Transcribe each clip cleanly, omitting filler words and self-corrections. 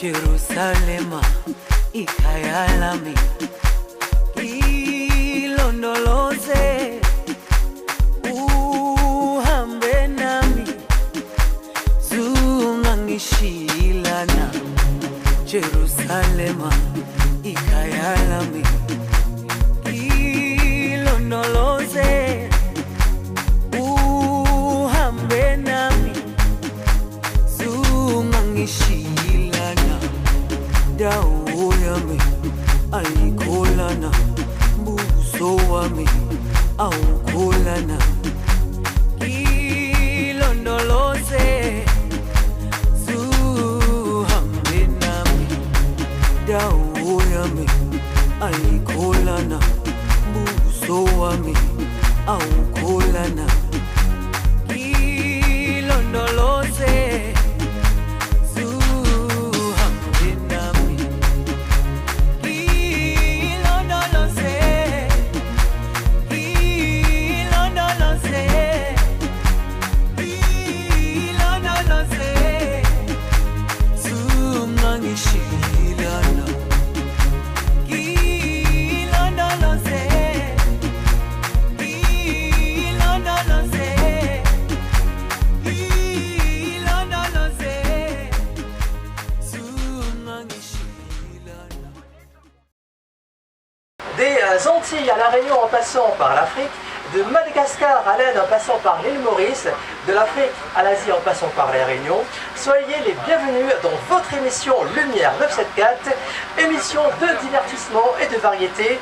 Jerusalema ikhaya lami ilondoloze uhambe nami zungangishilana Jerusalema ikhaya lami ilondoloze uhambe nami zungangishilana dawo yami ayikholana buso wami awukholana ilondoloze zuhambe nami dawo yami ayikholana buso wami awukholana ilondoloze Des Antilles à La Réunion en passant par l'Afrique, de Madagascar à l'Inde en passant par l'île Maurice, de l'Afrique à l'Asie en passant par la Réunion, soyez les bienvenus dans votre émission Lumière 974, émission de divertissement et de variété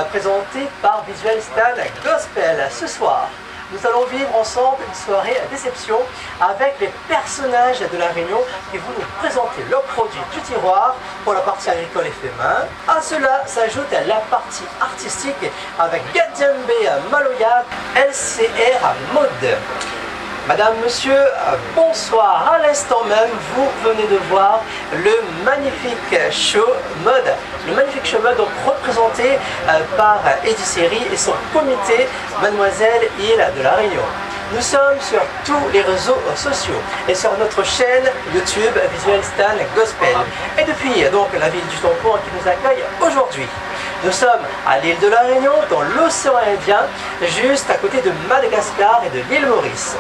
présentée par Visual Stan Gospel. Ce soir, nous allons vivre ensemble une soirée à déception avec les personnages de La Réunion qui vont nous présenter leurs produits du tiroir pour la partie agricole et fémin. À cela s'ajoute la partie artistique avec Gadjembe Maloya, LCR Mode. Madame, monsieur, bonsoir. À l'instant même, vous venez de voir le magnifique show mode. Le magnifique show mode donc représenté par Eddie Seri et son comité Mademoiselle Île de La Réunion. Nous sommes sur tous les réseaux sociaux et sur notre chaîne YouTube Visual Stan Gospel. Et depuis donc la ville du Tampon qui nous accueille aujourd'hui. Nous sommes à l'île de La Réunion, dans l'océan Indien, juste à côté de Madagascar et de l'île Maurice.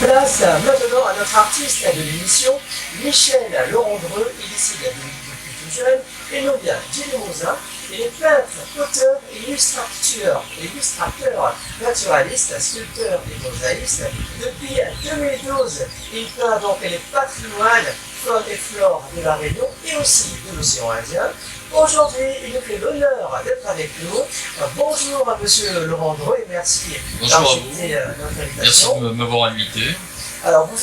Place maintenant à notre artiste de l'émission, Michel Laurent-Dreux, il est ici depuis tout jeune, et nous vient Gilles Mouzin. Il est peintre, auteur, illustrateur, naturaliste, sculpteur et mosaïste. Depuis 2012, il peint donc les patrimoines, faune et flore de La Réunion et aussi de l'océan Indien. Aujourd'hui, il nous fait l'honneur d'être avec nous. Bonjour à monsieur Laurent-Dreux et merci d'accepter notre invitation. Merci de m'avoir invité. Alors, vous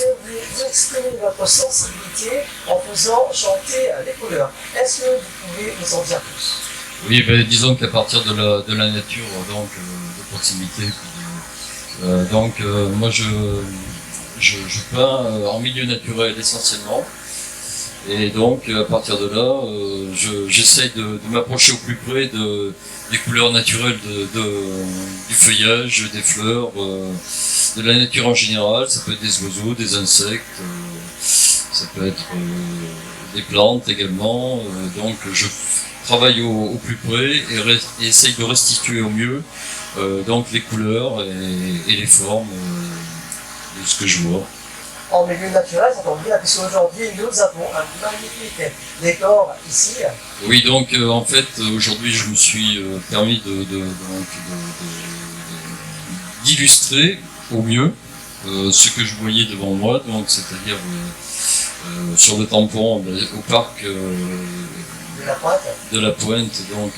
exprimez votre sensibilité en faisant chanter les couleurs. Est-ce que vous pouvez nous en dire plus? Oui, ben, disons qu'à partir de la nature, donc de proximité, moi je peins en milieu naturel essentiellement, et donc à partir de là, j'essaie de m'approcher au plus près des couleurs naturelles du feuillage, des fleurs, de la nature en général. Ça peut être des oiseaux, des insectes, ça peut être des plantes également. Donc je travaille au plus près et essaye de restituer au mieux donc les couleurs et les formes de ce que je vois. En milieu naturel, ça tombe bien, puisque aujourd'hui nous avons un magnifique décor ici. Oui, donc en fait aujourd'hui je me suis permis d'illustrer au mieux ce que je voyais devant moi, donc c'est-à-dire sur le tampon au parc de la Pointe, donc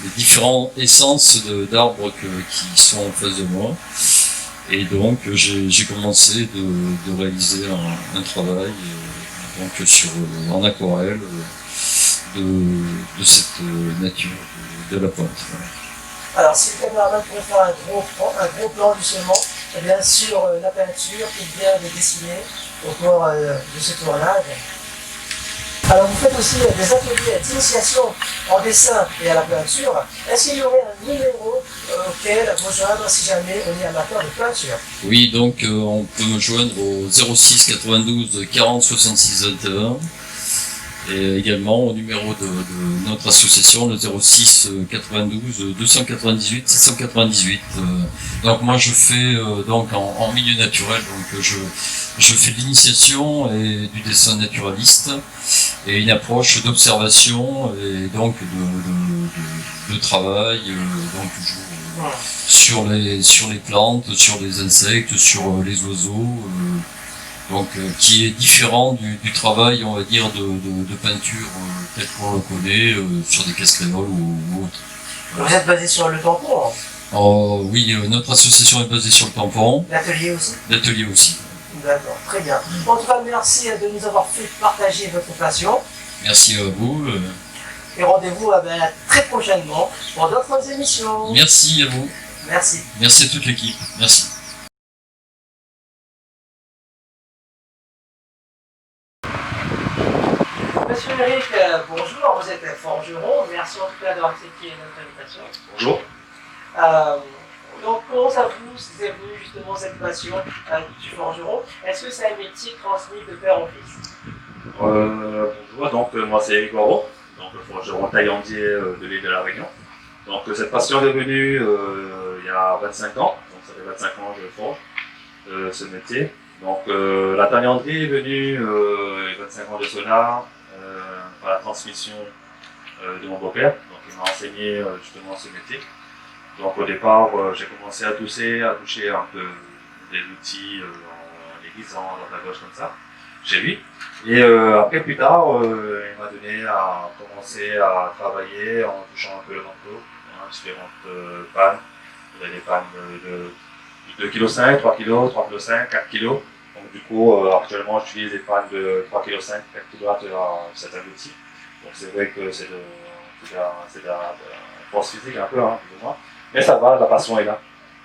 les différentes essences d'arbres qui sont en face de moi. Et donc j'ai commencé de réaliser un travail donc en aquarelle de cette nature de la Pointe. Alors si le caméraman pourrait faire un gros plan justement, bien sûr la peinture qui vient de dessiner au cours de ce tournage. Alors vous faites aussi des ateliers d'initiation en dessin et à la peinture. Est-ce qu'il y aurait un numéro auquel vous joindre si jamais on est amateur de peinture. Oui, donc on peut me joindre au 06 92 40 66 21 et également au numéro de notre association, le 06 92 298 698. Donc moi je fais donc en milieu naturel, donc je fais de l'initiation et du dessin naturaliste et une approche d'observation et donc de travail, donc toujours sur les plantes, sur les insectes, sur les oiseaux, donc qui est différent du travail, on va dire, de peinture tel qu'on le connaît sur des cascréoles ou autres. Vous êtes basé sur le tampon, hein? Oh, oui, notre association est basée sur le tampon. L'atelier aussi? L'atelier aussi. D'accord, très bien. En tout cas, merci de nous avoir fait partager votre passion. Merci à vous. Et rendez-vous très prochainement pour d'autres émissions. Merci à vous. Merci. Merci à toute l'équipe. Merci. Monsieur Eric, bonjour, vous êtes forgeron. Merci en tout cas d'avoir accepté notre invitation. Bonjour. Donc, comment ça vous est venu justement cette passion du forgeron? Est-ce que c'est un métier transmis de père en fils? Bonjour, donc moi c'est Eric Waro, donc forgeron taillandier de l'île de la Réunion. Donc cette passion est venue il y a 25 ans, donc ça fait 25 ans que je forge ce métier. Donc la taillanderie est venue il y a 25 ans de cela par la transmission de mon beau-père, donc il m'a enseigné justement ce métier. Donc au départ, j'ai commencé à toucher un peu des outils en aiguisant dans la gauche comme ça, chez lui. Et après plus tard, il m'a donné à commencer à travailler en touchant un peu le manteau, différentes pannes. Il y a des pannes de 2,5 kg, 3 kg, 3,5 kg, 4 kg. Donc du coup, actuellement, j'utilise des pannes de 3,5 kg, 4 kg à certains outils. Donc c'est vrai que c'est de la force physique un peu, hein, plus ou moins. Mais ça va, la passion est là.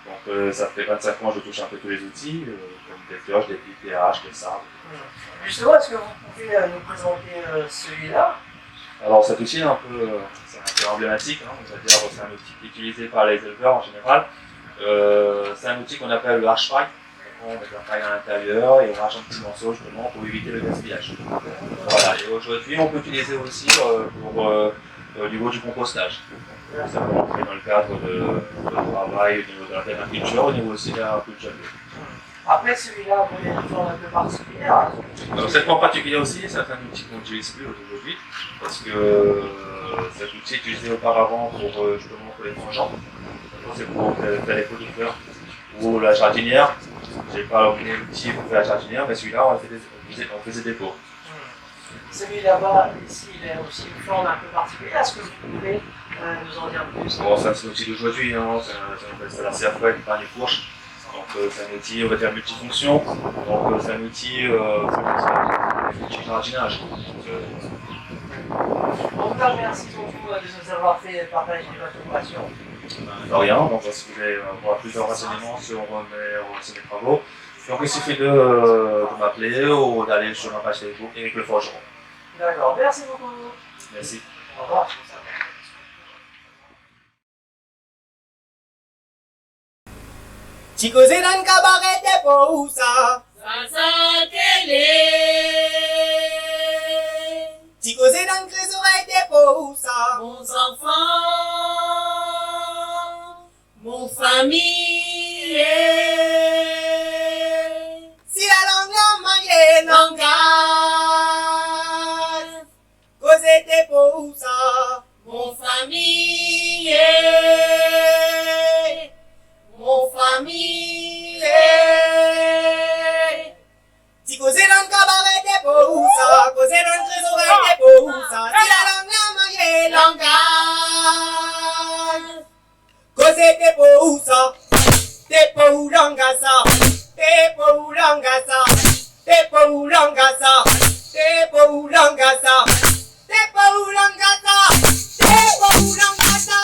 Donc ça fait 25 ans que je touche un peu tous les outils, comme des pioches, des pics, des haches, des sabres. Justement, est-ce que vous pouvez nous présenter celui-là? Alors cet outil c'est un peu emblématique, hein, on va dire c'est un outil qui est utilisé par les éleveurs en général. C'est un outil qu'on appelle le hache paille. On met un paille à l'intérieur et on hache un petit morceau justement pour éviter le gaspillage. Voilà. Et aujourd'hui on peut l'utiliser aussi au niveau du compostage. Ça peut rentrer dans le cadre de travail au niveau de la permaculture, au niveau aussi de la culture. Après celui-là, vous avez une forme un peu particulière. Alors cette forme particulière aussi, c'est un outil qu'on n'utilise plus aujourd'hui, parce que cet outil est utilisé auparavant pour justement pour les frangeants. C'est pour faire les producteurs ou la jardinière. J'ai pas emmené l'outil pour faire la jardinière, mais celui-là on faisait des pots. Celui là-bas, ici, il a aussi une forme un peu particulière. Est-ce que vous pouvez nous en dire plus? Bon, c'est un outil d'aujourd'hui, hein. C'est la serfouette par les fourches. Donc c'est un outil, on va dire, multifonction. Donc c'est un outil jardinage. En tout cas, merci beaucoup de nous avoir fait partager votre passion. De rien, donc si vous voulez avoir plus de renseignements sur mes travaux, donc il suffit de m'appeler ou d'aller sur ma page Facebook Eric le Forgeron. D'accord, merci beaucoup. Merci. Au revoir. Chico se dan cabaret de pousa. Sans télé. Chico se dan crésoret de pousa. Mon enfant, mon famille. Si la langue la maille Langage, cause de pousa. mon famille. Mon famille. Chico se dan cabaret de pousa. Cause dan crésoret de pousa. Si la langue la maille Langage, cause de pousa. Te poulangasa. Te poulangasa. Te poulangasa. Te poulangasa. Te poulangasa. Te poulangasa. Te poulangasa.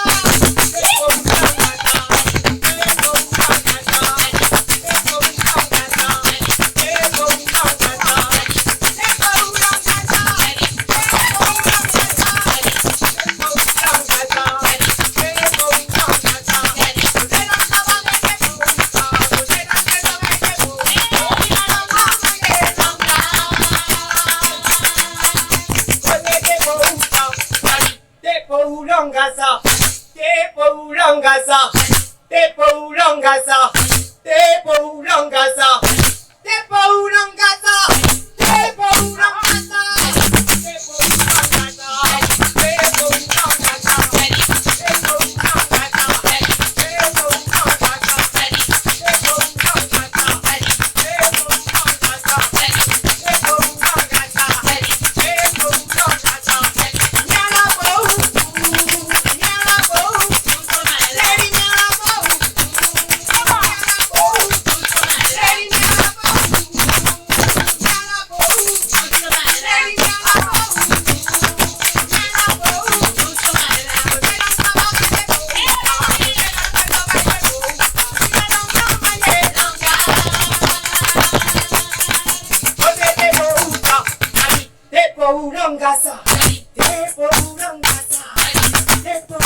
Ulangasa, Tepo Ulangasa, Tepo Ulangasa, Tepo Ulangasa, Tepo Ulangasa, Tepo Ulangasa, Tepo Ulangasa, Tepo Ulangasa, Tepo Ulangasa, Tepo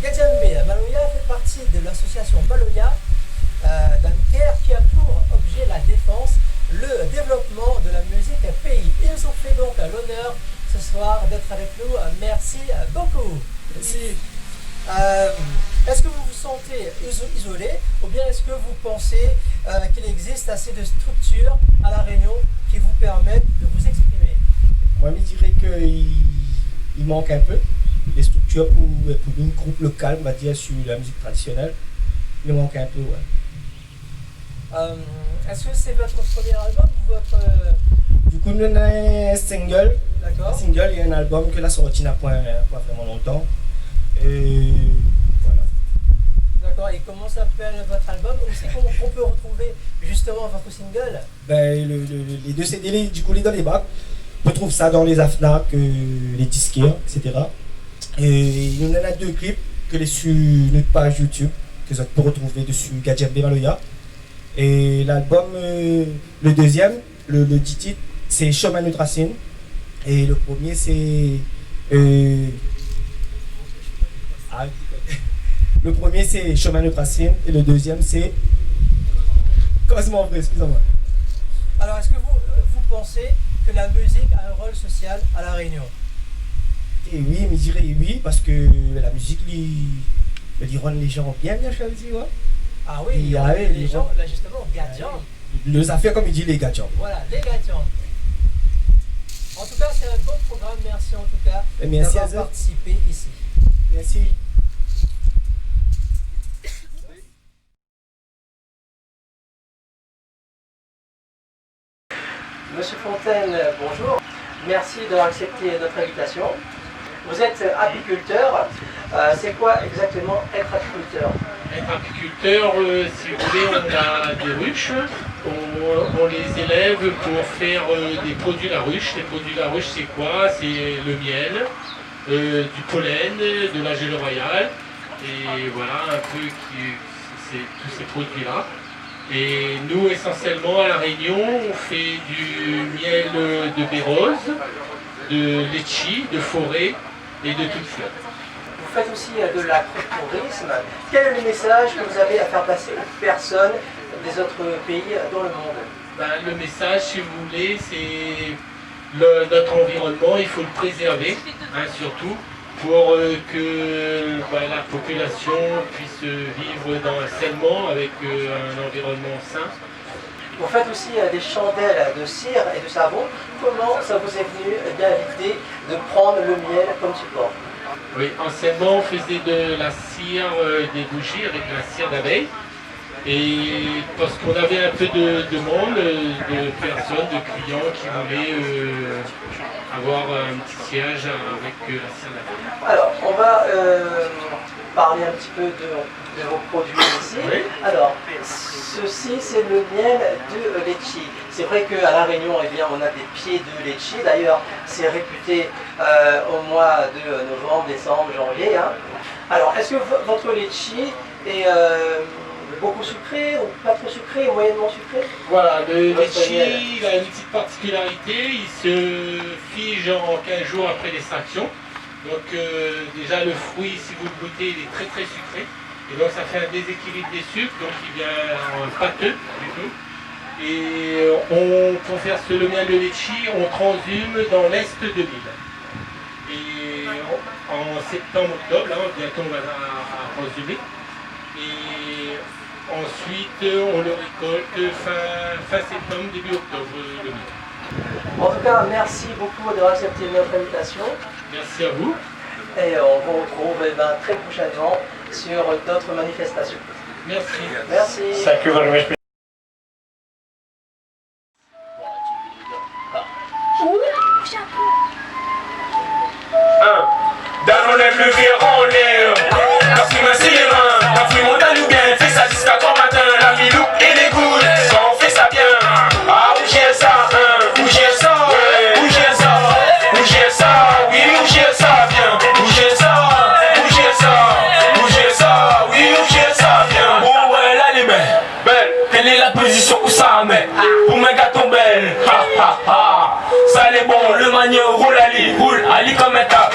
Gadjambe Maloya fait partie de l'association Maloya d'Anker qui a pour objet la défense, le développement de la musique pays. Ils nous ont fait donc l'honneur ce soir d'être avec nous. Merci beaucoup. Merci. Est-ce que vous vous sentez isolé ou bien est-ce que vous pensez qu'il existe assez de structures à La Réunion qui vous permettent de vous exprimer? Moi, je dirais qu'il manque un peu les structures pour un groupe local, on va dire, sur la musique traditionnelle. Il manque un peu, ouais. Est-ce que c'est votre premier album ou votre... Du coup, nous avons un single. D'accord. Un single et un album que la sortie n'a pas vraiment longtemps. Et voilà. D'accord, et comment s'appelle votre album? Aussi, comment on peut retrouver justement votre single? Ben, les deux CD, du coup, les dans les bacs. On trouve ça dans les AFNAC, les disquaires, etc. Et il y en a 2 clips que les sur notre page YouTube, que vous pouvez retrouver dessus Gadjambe Maloya. Et l'album, le deuxième, le titre, c'est Chemin de Racine. Et le premier, c'est. Le premier, c'est Chemin de Racine. Et le deuxième, c'est. Commencement vrai, excusez-moi. Alors, est-ce que vous pensez que la musique a un rôle social à La Réunion? Et oui, mais je dirais oui, parce que la musique, les gens ont bien choisi. Ouais. Ah oui, les gens, là justement, Gadjambe. Les affaires, comme il dit, les Gadjambe. Voilà, les Gadjambe. En tout cas, c'est un bon programme. Merci en tout cas d'avoir participé ici. Merci. Monsieur Fontaine, bonjour. Merci d'avoir accepté notre invitation. Vous êtes apiculteur. C'est quoi exactement être apiculteur? Être apiculteur, si vous voulez, on a des ruches. On les élève pour faire des produits de la ruche. Les produits de la ruche, c'est quoi? C'est le miel, du pollen, de la gelée royale. Et voilà un peu tous ces produits-là. Et nous, essentiellement, à La Réunion, on fait du miel de baie rose, de litchi, de forêt et de toutes fleurs. Vous faites aussi de l'agrotourisme. Quel est le message que vous avez à faire passer aux personnes des autres pays dans le monde? Le message, si vous voulez, c'est notre environnement, il faut le préserver, surtout, pour que la population puisse vivre sainement avec un environnement sain. Vous faites aussi des chandelles de cire et de savon. Comment ça vous est venu d'inviter de prendre le miel comme support? Oui, anciennement on faisait de la cire, des bougies avec de la cire d'abeille. Et parce qu'on avait un peu de demande, de personnes, de clients qui voulaient avoir un petit siège avec la cire d'abeille. Alors, on va parler un petit peu de vos produits ici. Oui. Alors, ceci c'est le miel de litchi. C'est vrai qu'à La Réunion, eh bien, on a des pieds de litchi. D'ailleurs, c'est réputé au mois de novembre, décembre, janvier. Hein. Alors, est-ce que votre litchi est beaucoup sucré ou pas trop sucré, moyennement sucré? Voilà, le litchi, il a une petite particularité, il se fige en 15 jours après l'extraction. Donc déjà le fruit, si vous le goûtez, il est très très sucré. Et donc ça fait un déséquilibre des sucres, donc il vient pâteux du tout. Et pour faire le miel de litchi, on transhume dans l'est de l'île. Et en septembre-octobre, là bientôt on va transhumer. Et ensuite, on le récolte fin septembre, début octobre, le miel. En tout cas, merci beaucoup d'avoir accepté notre invitation. Merci à vous. Et on vous retrouve très prochainement sur d'autres manifestations. Merci. Merci. Thank you very much. Dans on aime le verre en l'air. La pluie c'est les reins. La pluie monte à nous bien. Fait ça jusqu'à 3 matin. La milou et les gouttes. Quand on fait ça bien. Ah, où j'ai ça, où j'ai ça, où j'ai ça, où j'ai ça, oui, où j'ai ça bien. Où j'ai ça, où j'ai ça, où j'ai ça, oui, où j'ai ça bien. Bon, ouais, là, les belle. Quelle est la position où ça met? Pour mes gâteaux belles. Ha, ha, ha. Ça, les bon, le manier roule Ali comme un ta.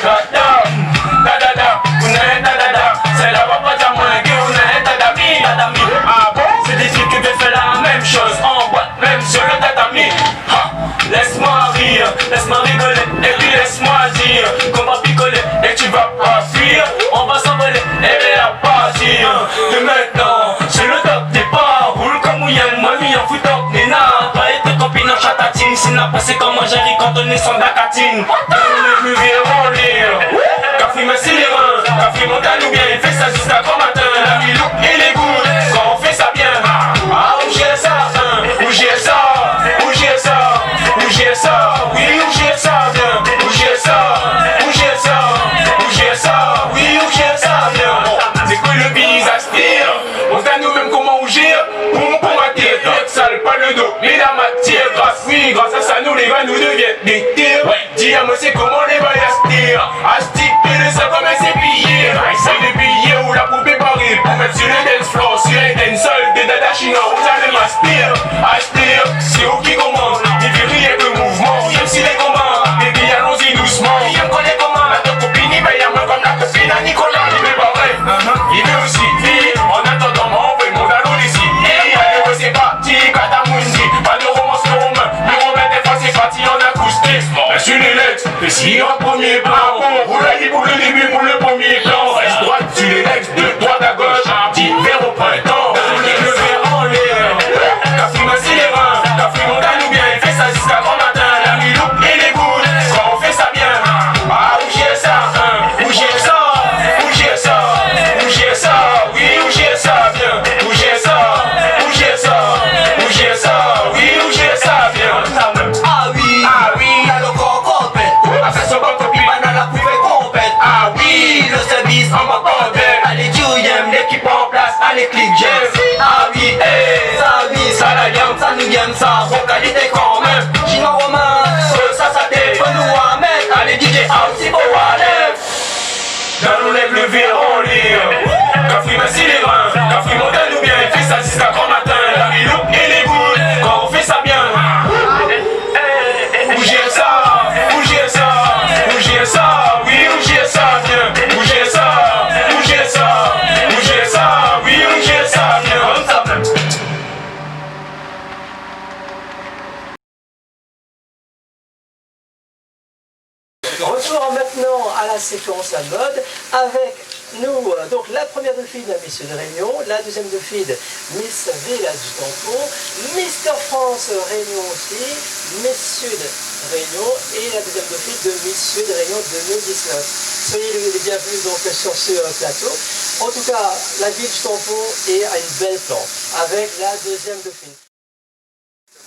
C'est la papa d'amouin qui on a tatami. Ah bon? C'est des filles qui veulent faire la même chose en boîte, même sur le tatami. Laisse-moi rire, laisse-moi rigoler, et puis laisse-moi dire qu'on va picoler et tu vas pas fuir. On va s'envoler et bien pas dire. De maintenant, c'est le top départ. Roule comme Mouyan, moi mi en foutant Nina. Pas être copine en chatatine, si n'a passé comme moi j'arrive quand on est sans dacatine. Le verre en lire. Café merci les reins, café monte à nous bien, il fait ça jusqu'à 3 matin. La milou et les gouttes, quand on fait ça bien. Ah, où j'ai ça, où j'ai ça, où j'ai ça, où j'ai ça, oui, où j'ai ça bien. Où j'ai ça, où j'ai ça, où j'ai ça, oui, où j'ai ça bien. C'est que le bise aspire, on se nous même comment rougir. Pour ma tête, sale, pas le dos, mais la matière. Grâce à ça, nous les gars, nous deviennent des tirs. Dis à moi, c'est comment les balles aspirent. Astic, et le sang comme c'est pillé. C'est des billets où la poupée parie. Pour mettre sur le dance floor, sur les dance sol, des dada chinois, vous allez m'aspire. Aspire, c'est où qui commande. Ni vérité avec le mouvement, même si les combats. Baby, allons-y doucement. Il me connaît comment, ma copine, il veille à moi comme la copine à Nicolas. Il veut pas vrai, il veut aussi vivre. En attendant, on veut mon allô d'ici. Et allez, c'est parti, Katamundi. Pas de romance, le romain. Le romain, des fois, c'est parti en acoustique. Sur les lettres, et si en premier plan, roule la pour le début, pour le premier plan. Reste droite sur les legs, de droite à gauche. Petit verre au printemps, le verre en l'air. Café c'est les reins, café monte à nous bien, il fait ça jusqu'à grand matin. La milou et les gouttes, quand on fait ça bien. Ah, où j'ai ça, où j'ai ça, où j'ai ça, où j'ai ça, oui, où j'ai ça bien. Où j'ai ça, où j'ai ça, où j'ai ça, oui, où j'ai ça bien. Ah oui, ah oui, à le corps complet. Après ce bon copie, maintenant la pouvait compète. Ah oui. déclic, j'aime. Ah oui, ça oui, ça la gamme, ça nous gamme, ça bon qualité quand même. Chinois romain, ça t'est pas nous à mettre. Allez DJ, aussi pour aller. Dans nous lève le verre en lit. Café merci les reins, café modèle ou bien, fait ça jusqu'à grand matin. La vie loupe et les boules, quand on fait ça bien. Bougez ça, bougez ça, bougez ça, oui, bougez ça bien. Bougez ça, bougez ça, bougez ça, oui, bougez ça bien. Comme ça même. Retour maintenant à la séquence à mode avec nous, donc la première Dauphine, Miss Sud Réunion, la deuxième Dauphine, Miss Villa du Tampon, Mister France Réunion aussi, Miss Sud Réunion et la deuxième Dauphine de Miss Sud Réunion 2019. Soyez les bienvenus donc sur ce plateau. En tout cas, la ville du Tampon est à une belle plante avec la deuxième Dauphine.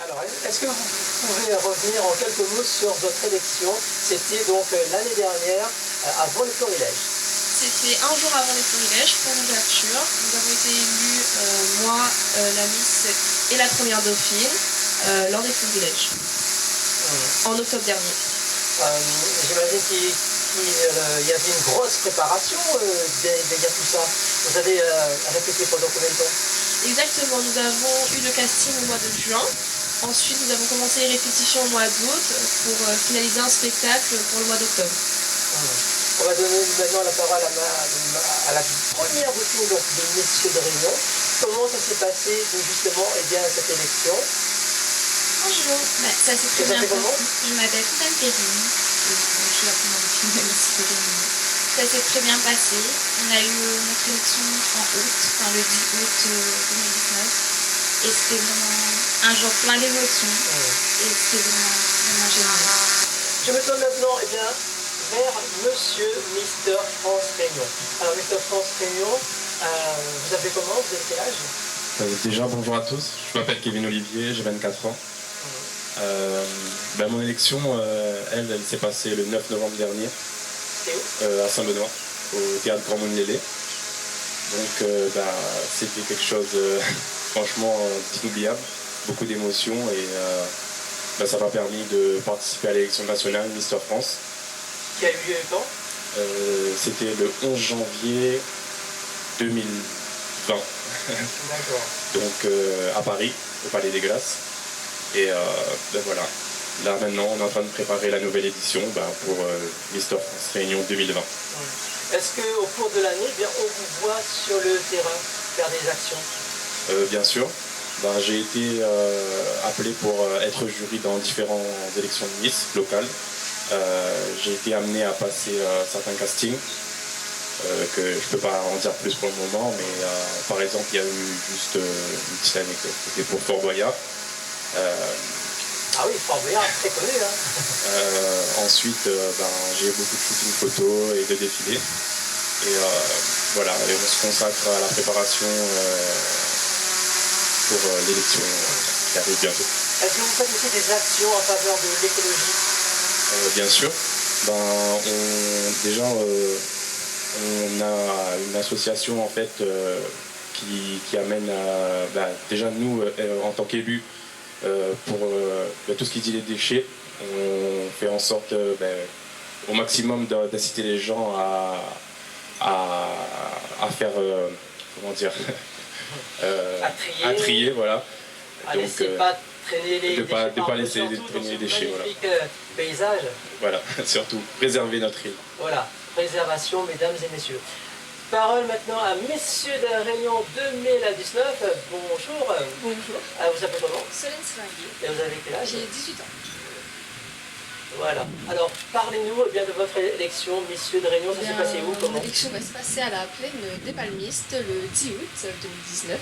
Alors, est-ce que vous pouvez revenir en quelques mots sur votre élection? C'était donc l'année dernière, avant le florilège. C'était un jour avant les florilèges pour l'ouverture. Nous avons été élus, moi, la Miss et la première Dauphine, lors des florilèges, en octobre dernier. J'imagine qu'il y avait une grosse préparation derrière tout ça. Vous avez répété pendant combien de temps? Exactement, nous avons eu le casting au mois de juin. Ensuite, nous avons commencé les répétitions au mois d'août pour finaliser un spectacle pour le mois d'octobre. On va donner maintenant la parole à la première Dauphine donc, de Messieurs de Réunion. Comment ça s'est passé justement cette élection? Bonjour, ça s'est très bien passé. Je m'appelle Suzanne Perrine. Je suis la première Dauphine de Messieurs de Réunion. Ça s'est très bien passé. On a eu notre élection en août, le 10 août 2019. Et c'était vraiment un jour plein d'émotions. Et c'était vraiment génial. Je me tourne maintenant vers Monsieur Mister France Réunion. Alors Mister France Réunion, vous appelez comment? Vous avez quel âge? Déjà bonjour à tous, je m'appelle Kevin Olivier, j'ai 24 ans. Mon élection, elle s'est passée le 9 novembre dernier à Saint-Benoît, au théâtre Grand Monnier-Lé. Donc c'était quelque chose franchement d'inoubliable, beaucoup d'émotions et ça m'a permis de participer à l'élection nationale Mister France. Qui a eu lieu quand? C'était le 11 janvier 2020. D'accord. Donc à Paris, au Palais des Glaces. Et voilà. Là maintenant on est en train de préparer la nouvelle édition pour Mister France Réunion 2020. Est-ce qu'au cours de l'année, on vous voit sur le terrain faire des actions? Bien sûr. J'ai été appelé pour être jury dans différentes élections de Miss locales. J'ai été amené à passer certains castings que je ne peux pas en dire plus pour le moment, mais par exemple il y a eu juste une petite anecdote, c'était pour Fort Boyard. Ah oui, Fort Boyard, très connu. Ensuite j'ai eu beaucoup de shooting photos et de défilés. Et voilà, et on se consacre à la préparation pour l'élection qui arrive bientôt. Est-ce que vous faites aussi des actions en faveur de l'écologie? Bien sûr. On a une association en fait qui amène déjà nous en tant qu'élus pour tout ce qui dit les déchets, on fait en sorte au maximum d'inciter les gens à faire comment dire à trier voilà. Donc pas traîner les déchets, pas laisser traîner les déchets, voilà. Paysage. Voilà, surtout préserver notre île. Voilà, préservation, mesdames et messieurs. Parole maintenant à Messieurs de la Réunion 2019. Bonjour. Bonjour. Vous appelez comment? Solène Seringuier. Et vous avez quel âge? J'ai 18 ans. Voilà. Alors, parlez-nous de votre élection, Messieurs de Réunion. Ça s'est passé où? Comment? L'élection va se passer à la plaine des Palmistes le 10 août 2019.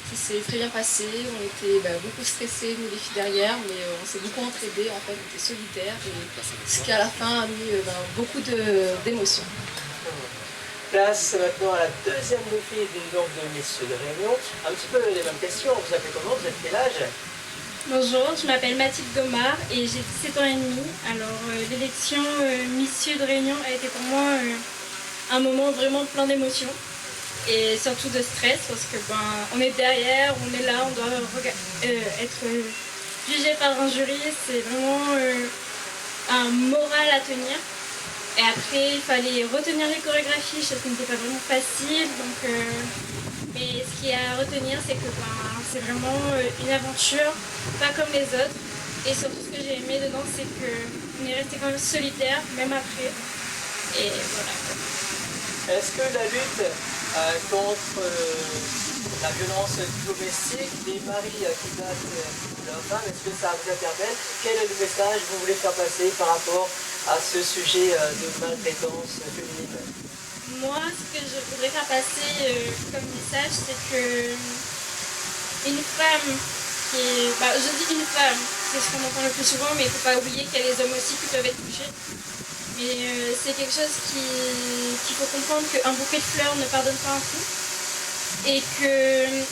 Ça s'est très bien passé. On était beaucoup stressés, nous les filles derrière, mais on s'est beaucoup entraidés. En fait, on était solidaires. Et ce qui, à la fin, a mis beaucoup d'émotions. Place maintenant à la deuxième Dauphine de Messieurs de Réunion. Un petit peu les mêmes questions. Vous appelez comment? Vous avez quel âge? Bonjour, je m'appelle Mathilde Gomard et j'ai 17 ans et demi. Alors l'élection Messieurs de Réunion a été pour moi un moment vraiment plein d'émotions. et surtout de stress parce que on est derrière, on est là, on doit être jugé par un jury, c'est vraiment un moral à tenir. Et après, il fallait retenir les chorégraphies, chose qui n'était pas vraiment facile. Donc, mais ce qui est à retenir, c'est que c'est vraiment une aventure, pas comme les autres. Et surtout, ce que j'ai aimé dedans, c'est qu'on est resté quand même solitaire, même après. Et voilà. Est-ce que la lutte contre la violence domestique, des maris qui battent leurs femmes, est-ce que ça vous interpelle? Quel est le message que vous voulez faire passer par rapport à ce sujet de maltraitance féminine? Moi, ce que je voudrais faire passer comme message, c'est que une femme qui est... je dis une femme, c'est ce qu'on entend le plus souvent, mais il ne faut pas oublier qu'il y a les hommes aussi qui peuvent être touchés. Mais c'est quelque chose qu'il faut comprendre qu'un bouquet de fleurs ne pardonne pas un coup. Et que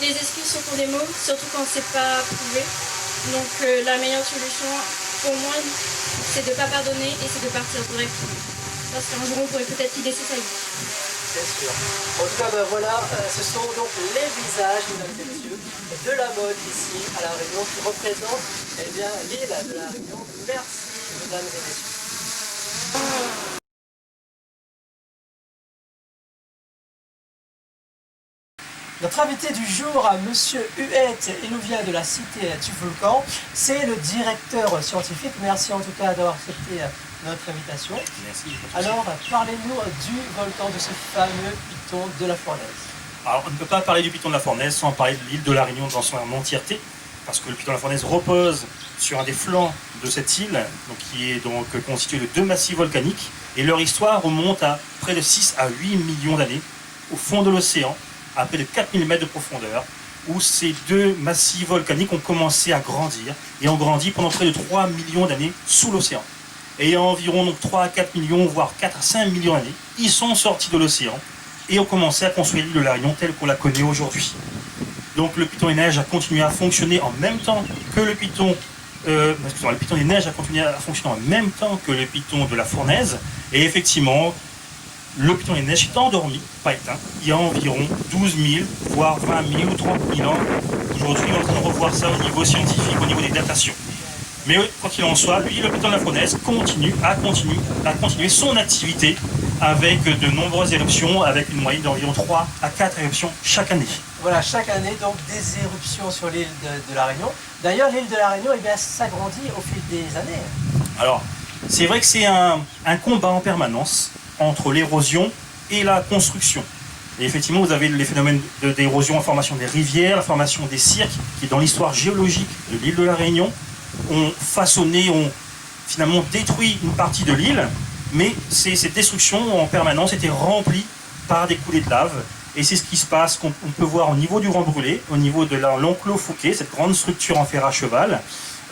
les excuses sont pour des mots, surtout quand c'est pas prouvé. Donc la meilleure solution pour moi, c'est de ne pas pardonner et c'est de partir directement. Parce qu'un jour on pourrait peut-être y laisser sa vie. C'est sûr. En tout cas, voilà, ce sont donc les visages, mesdames et messieurs, de la mode ici à La Réunion qui représentent l'île de La Réunion. Merci, mesdames et messieurs. Notre invité du jour, Monsieur Huette, il nous vient de la cité du Volcan. C'est le directeur scientifique. Merci en tout cas d'avoir accepté notre invitation. Merci. Alors, parlez-nous du volcan, de ce fameux piton de la Fournaise. Alors, on ne peut pas parler du piton de la Fournaise sans parler de l'île de La Réunion dans son entièreté, parce que le piton de la Fournaise repose sur un des flancs de cette île, donc, qui est donc constitué de 2 massifs volcaniques, et leur histoire remonte à près de 6 à 8 millions d'années, au fond de l'océan, à près de 4000 mètres de profondeur, où ces 2 massifs volcaniques ont commencé à grandir, et ont grandi pendant près de 3 millions d'années sous l'océan. Et il y a environ donc, 3 à 4 millions, voire 4 à 5 millions d'années, ils sont sortis de l'océan et ont commencé à construire l'île de La Réunion telle qu'on la connaît aujourd'hui. Donc le piton des neiges a continué à fonctionner en même temps que le piton... le piton des neiges a continué à fonctionner en même temps que le piton de la Fournaise, et effectivement, le piton des neiges est endormi, pas éteint, il y a environ 12 000, voire 20 000 ou 30 000 ans. Aujourd'hui, on est en train de revoir ça au niveau scientifique, au niveau des datations. Mais quoi qu'il en soit, lui, le piton de la Fournaise continue à continuer son activité avec de nombreuses éruptions, avec une moyenne d'environ 3 à 4 éruptions chaque année. Voilà, chaque année, donc, des éruptions sur l'île de La Réunion. D'ailleurs, l'île de La Réunion, s'agrandit au fil des années. Alors, c'est vrai que c'est un combat en permanence entre l'érosion et la construction. Et effectivement, vous avez les phénomènes d'érosion, la formation des rivières, la formation des cirques, qui, dans l'histoire géologique de l'île de La Réunion, ont façonné, ont finalement détruit une partie de l'île, mais cette destruction en permanence était remplie par des coulées de lave, et c'est ce qui se passe, qu'on peut voir au niveau du Grand Brûlé, au niveau de l'enclos Fouquet, cette grande structure en fer à cheval.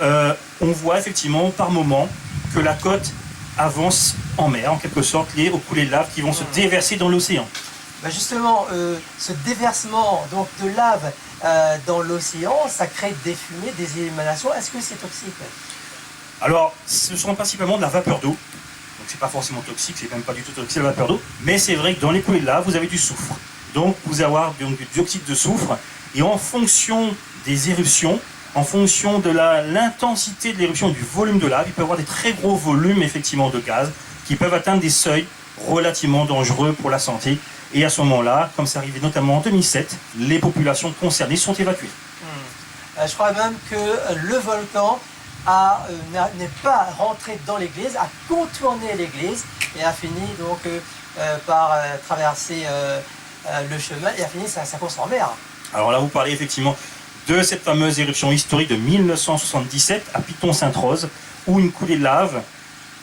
On voit effectivement par moments que la côte avance en mer, en quelque sorte, liée aux coulées de lave qui vont se déverser dans l'océan. Justement, ce déversement donc, de lave dans l'océan, ça crée des fumées, des émanations. Est-ce que c'est toxique? Alors, ce sont principalement de la vapeur d'eau. Donc, c'est pas forcément toxique, c'est même pas du tout toxique, la vapeur d'eau. Mais c'est vrai que dans les coulées de lave, vous avez du soufre. Donc, vous allez avoir du dioxyde de soufre. Et en fonction des éruptions, en fonction de l'intensité de l'éruption, du volume de lave, il peut y avoir des très gros volumes, effectivement, de gaz qui peuvent atteindre des seuils relativement dangereux pour la santé. Et à ce moment-là, comme c'est arrivé notamment en 2007, les populations concernées sont évacuées. Je crois même que le volcan n'est pas rentré dans l'église, a contourné l'église et a fini donc par traverser le chemin et a fini sa course en mer. Alors là, vous parlez effectivement de cette fameuse éruption historique de 1977 à Piton-Sainte-Rose, où une coulée de lave,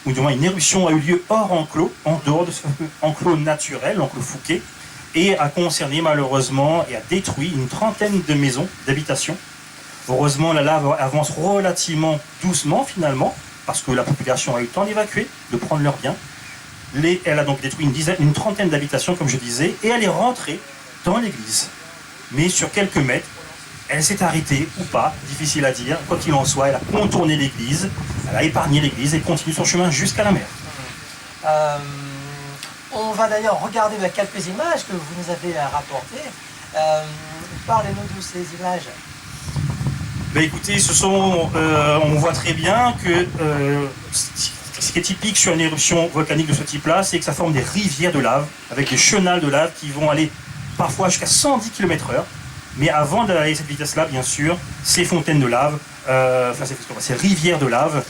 ou du moins une éruption a eu lieu hors enclos, en dehors de ce enclos naturel, l'enclos Fouquet, et a concerné malheureusement et a détruit une trentaine de maisons d'habitation. Heureusement, la lave avance relativement doucement finalement, parce que la population a eu le temps d'évacuer, de prendre leurs biens. Elle a donc détruit une trentaine d'habitations, comme je disais, et elle est rentrée dans l'église. Mais sur quelques mètres, elle s'est arrêtée ou pas, difficile à dire. Quoi qu'il en soit, elle a contourné l'église, elle a épargné l'église et continue son chemin jusqu'à la mer. On va d'ailleurs regarder quelques images que vous nous avez rapportées. Parlez-nous de ces images. Ben écoutez, on voit très bien que ce qui est typique sur une éruption volcanique de ce type-là, c'est que ça forme des rivières de lave, avec des chenals de lave qui vont aller parfois jusqu'à 110 km/h. Mais avant d'aller à cette vitesse-là, bien sûr, ces fontaines de lave, ces rivières de lave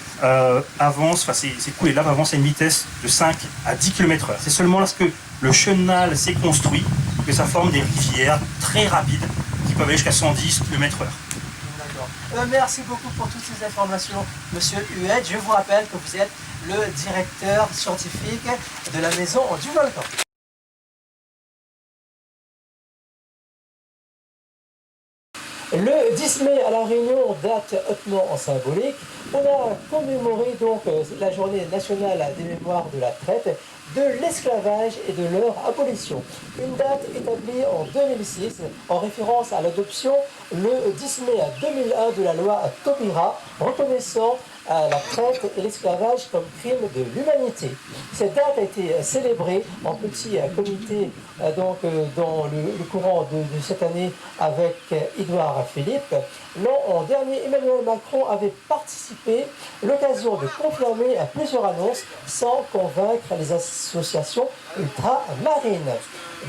avancent, ces coulées de lave avancent à une vitesse de 5 à 10 km/h. C'est seulement lorsque le chenal s'est construit que ça forme des rivières très rapides qui peuvent aller jusqu'à 110 km/h. Merci beaucoup pour toutes ces informations, Monsieur Huet. Je vous rappelle que vous êtes le directeur scientifique de la Maison du Volcan. Le 10 mai à La Réunion, date hautement symbolique, on a commémoré donc la journée nationale des mémoires de la traite, de l'esclavage et de leur abolition. Une date établie en 2006 en référence à l'adoption le 10 mai 2001 de la loi Taubira reconnaissant la traite et l'esclavage comme crime de l'humanité. Cette date a été célébrée en petit comité dans le courant de cette année avec Édouard Philippe. L'an dernier, Emmanuel Macron avait participé, l'occasion de confirmer plusieurs annonces sans convaincre les associations ultramarines.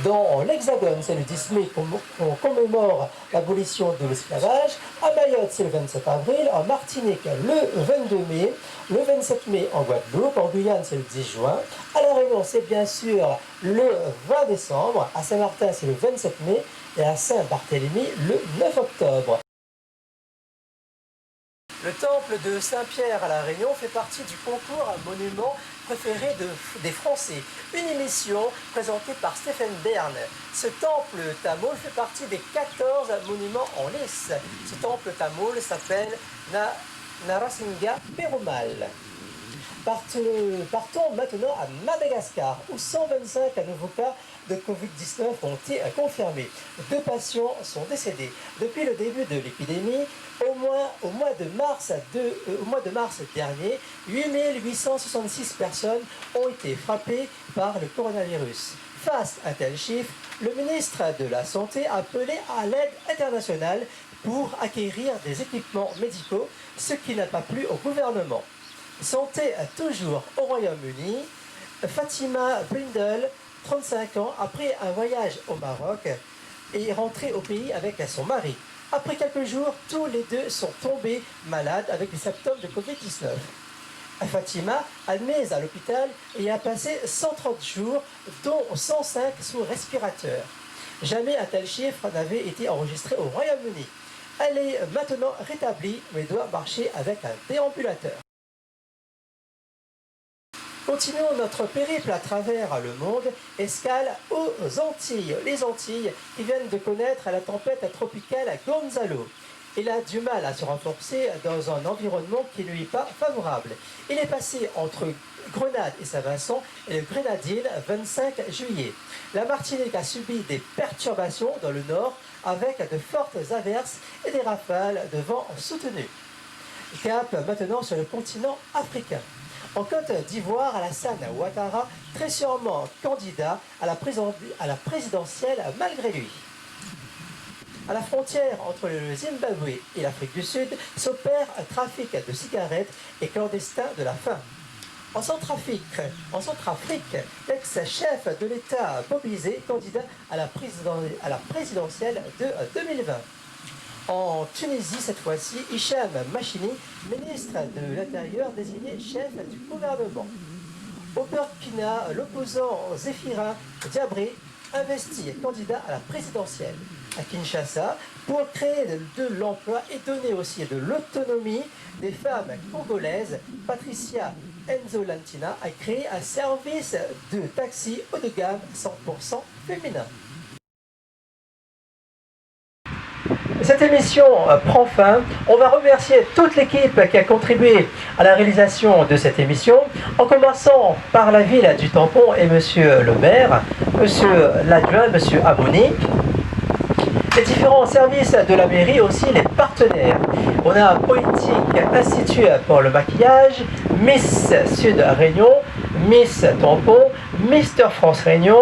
Dans l'Hexagone, c'est le 10 mai qu'on commémore l'abolition de l'esclavage. À Mayotte, c'est le 27 avril. En Martinique, le 22 mai. Le 27 mai en Guadeloupe. En Guyane, c'est le 10 juin. À La Réunion, c'est bien sûr le 20 décembre. À Saint-Martin, c'est le 27 mai. Et à Saint-Barthélemy, le 9 octobre. Le temple de Saint-Pierre à La Réunion fait partie du concours monument préféré des Français. Une émission présentée par Stéphane Bern. Ce temple tamoul fait partie des 14 monuments en lice. Ce temple tamoul s'appelle Narasimha Perumal. Partons maintenant à Madagascar, où 125 nouveaux cas de Covid-19 ont été confirmés. 2 patients sont décédés. Depuis le début de l'épidémie, au mois de mars dernier, 8866 personnes ont été frappées par le coronavirus. Face à tel chiffre, le ministre de la Santé a appelé à l'aide internationale pour acquérir des équipements médicaux, ce qui n'a pas plu au gouvernement. Santé toujours au Royaume-Uni, Fatima Brindle, 35 ans, après un voyage au Maroc, est rentrée au pays avec son mari. Après quelques jours, tous les deux sont tombés malades avec des symptômes de Covid-19. Fatima, admise à l'hôpital, y a passé 130 jours, dont 105 sous respirateur. Jamais un tel chiffre n'avait été enregistré au Royaume-Uni. Elle est maintenant rétablie, mais doit marcher avec un déambulateur. Continuons notre périple à travers le monde, escale aux Antilles. Les Antilles qui viennent de connaître la tempête tropicale Gonzalo. Il a du mal à se renforcer dans un environnement qui ne lui est pas favorable. Il est passé entre Grenade et Saint-Vincent et le Grenadine 25 juillet. La Martinique a subi des perturbations dans le nord avec de fortes averses et des rafales de vent soutenus. Cap maintenant sur le continent africain. En Côte d'Ivoire, Alassane Ouattara, très sûrement candidat à la présidentielle malgré lui. À la frontière entre le Zimbabwe et l'Afrique du Sud s'opère un trafic de cigarettes et clandestin de la faim. En Centrafrique, l'ex-chef de l'État Bobizé, candidat à la présidentielle de 2020. En Tunisie, cette fois-ci, Hicham Machini, ministre de l'Intérieur désigné chef du gouvernement. Au Burkina, l'opposant Zéphirin Diabré, investi candidat à la présidentielle. À Kinshasa, pour créer de l'emploi et donner aussi de l'autonomie des femmes congolaises, Patricia Enzolantina a créé un service de taxi haut de gamme 100% féminin. Cette émission prend fin. On va remercier toute l'équipe qui a contribué à la réalisation de cette émission, en commençant par la ville du Tampon et monsieur le maire, monsieur l'adjoint, monsieur Amoni, les différents services de la mairie, aussi les partenaires. On a Poétique Institut pour le maquillage, Miss Sud Réunion, Miss Tampon, Mister France Réunion,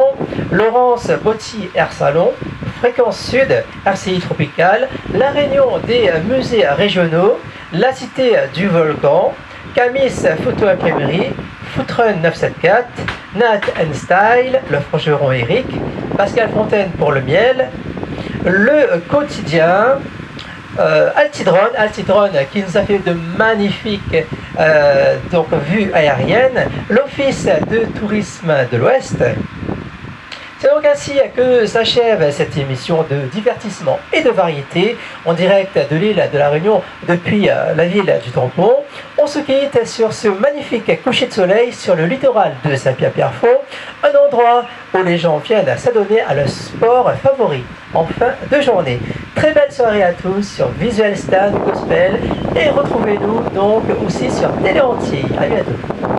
Laurence Botti Air Salon, Fréquence Sud, RCI Tropical, la Réunion des musées régionaux, la Cité du Volcan, Camis Photo Imprimerie, Footrun 974, Nat and Style, le Forgeron Eric, Pascal Fontaine pour le miel, le quotidien, Altidrone qui nous a fait de magnifiques vues aériennes, l'Office de tourisme de l'Ouest. C'est donc ainsi que s'achève cette émission de divertissement et de variété en direct de l'île de la Réunion depuis la ville du Tampon. On se quitte sur ce magnifique coucher de soleil sur le littoral de Saint-Pierre-Pierrefonds, un endroit où les gens viennent s'adonner à leur sport favori en fin de journée. Très belle soirée à tous sur Visual Stan Gospel et retrouvez-nous donc aussi sur Télé Entier. À bientôt.